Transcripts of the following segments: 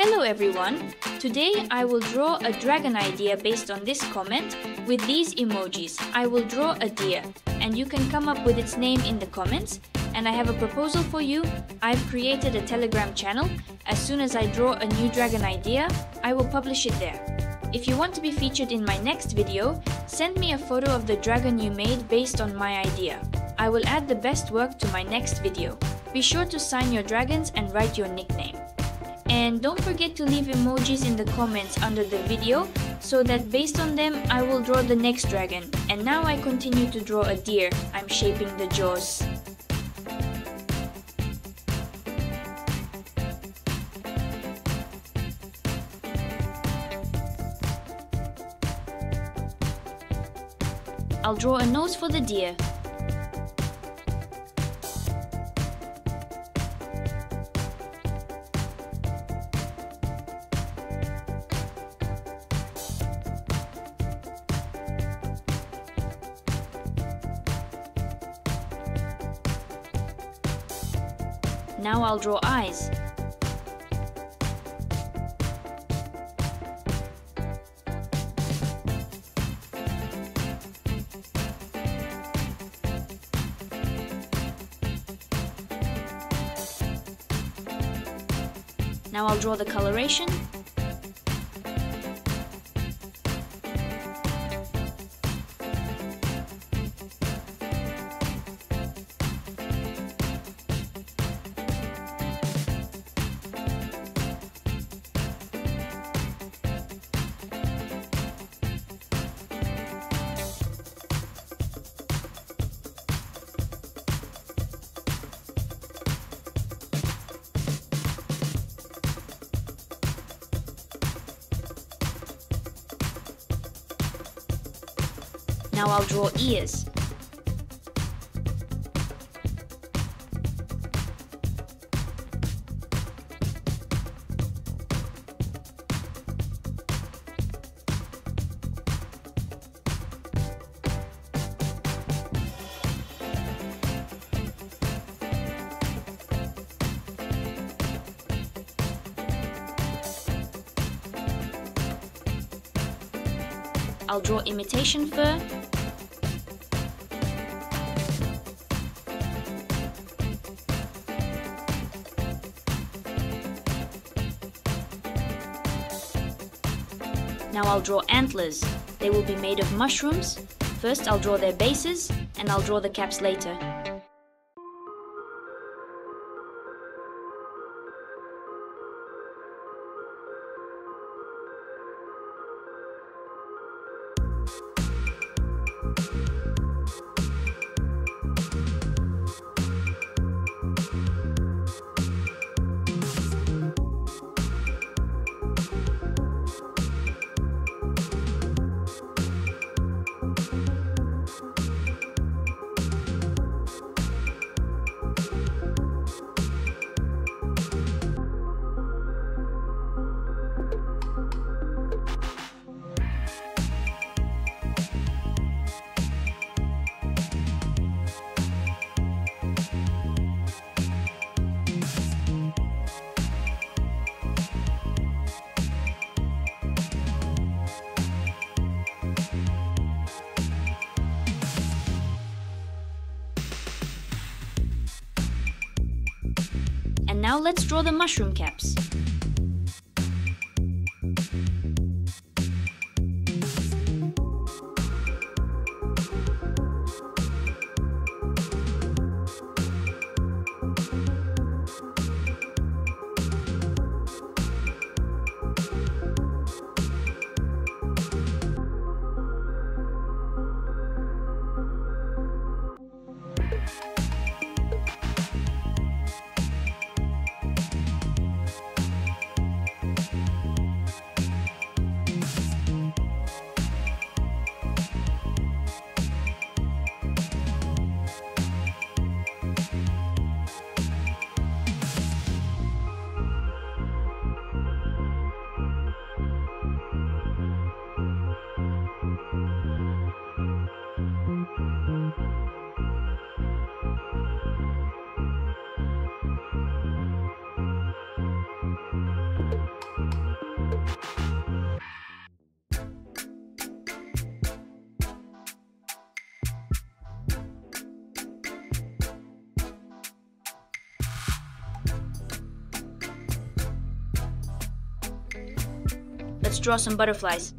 Hello everyone! Today I will draw a dragon idea based on this comment with these emojis. I will draw a deer and you can come up with its name in the comments. And I have a proposal for you. I've created a Telegram channel. As soon as I draw a new dragon idea, I will publish it there. If you want to be featured in my next video, send me a photo of the dragon you made based on my idea. I will add the best work to my next video. Be sure to sign your dragons and write your nickname. And don't forget to leave emojis in the comments under the video so that based on them I will draw the next dragon. And now I continue to draw a deer. I'm shaping the jaws. I'll draw a nose for the deer. Now I'll draw eyes. Now I'll draw the coloration. Now I'll draw ears. I'll draw imitation fur. Now I'll draw antlers. They will be made of mushrooms. First I'll draw their bases and I'll draw the caps later. And now let's draw the mushroom caps. let's draw some butterflies.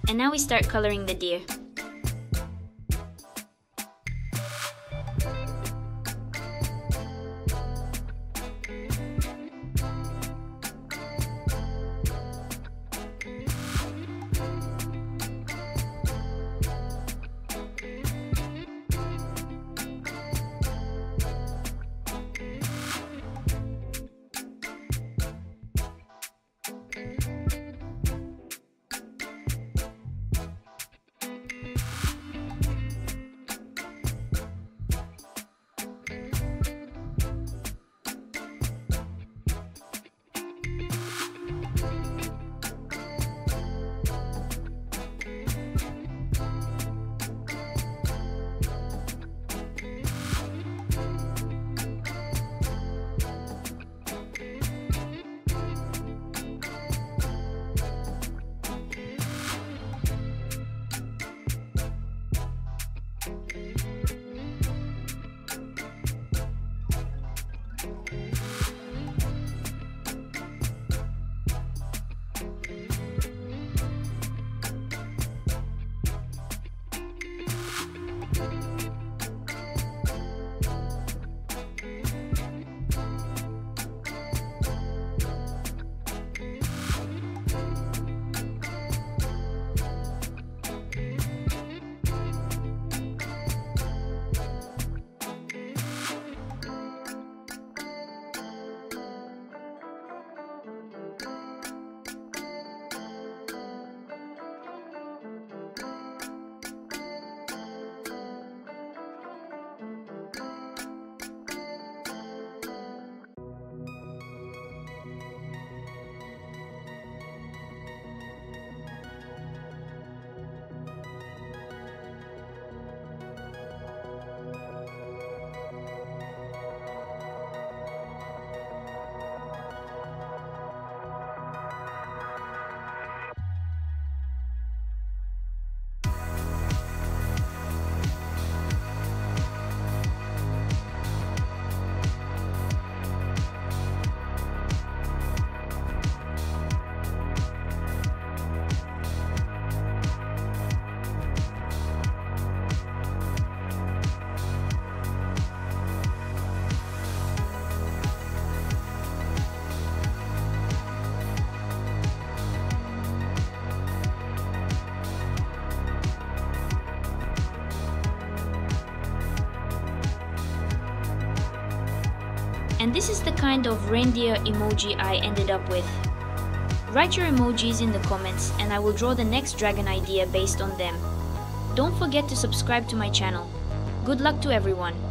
And now we start coloring the deer. And this is the kind of reindeer emoji I ended up with. Write your emojis in the comments and I will draw the next dragon idea based on them. Don't forget to subscribe to my channel. Good luck to everyone!